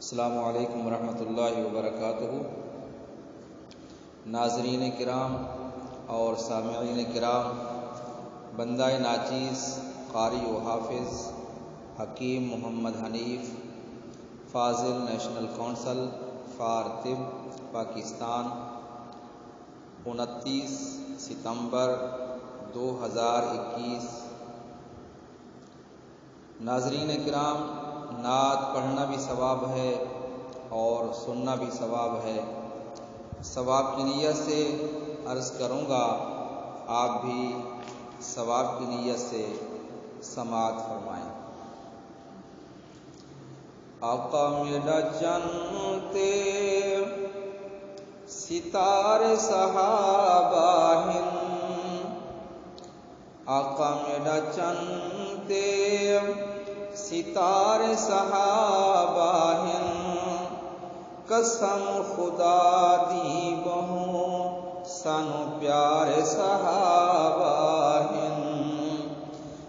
السلام علیکم ورحمۃ اللہ وبرکاتہ۔ ناظرین کرام اور سامعین کرام، بندہ ناچیز قاری و حافظ حکیم محمد حنیف فاضل نیشنل کونسل فار طب پاکستان 29 ستمبر 2021۔ ناظرین کرام، نعت پڑھنا بھی ثواب ہے اور سننا بھی ثواب ہے۔ ثواب کی نیت سے عرض کروں گا، آپ بھی ثواب کی نیت سے سماعت فرمائیں۔ آقا میرا چنتے ستارے صحابہ آقا میرا چنتے ستارے صحابہ قسم خدا دی بہوں سانو پیارے صحابہ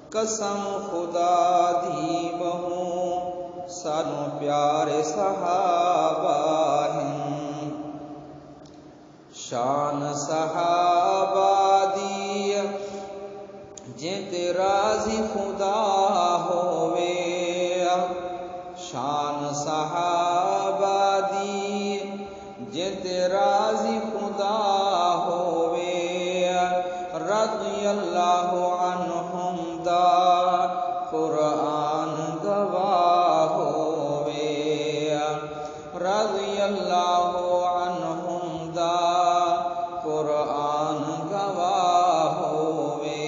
قسم خدا دی بہوں سانو پیارے صحابہ شان صحابہ دی جے راضی خدا ہووے، شان صحابہ دی جے راضی خدا ہووے، رضی اللہ عنہم دا قرآن گواہ ہووے، رضی اللہ عنہم دا قرآن گواہ ہووے۔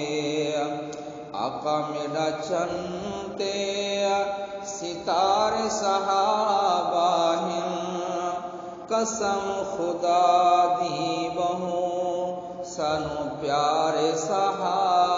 آقا میرا چنتے ستارے صحابہ قسم خدا دی بہوں سانو پیارے صحابہ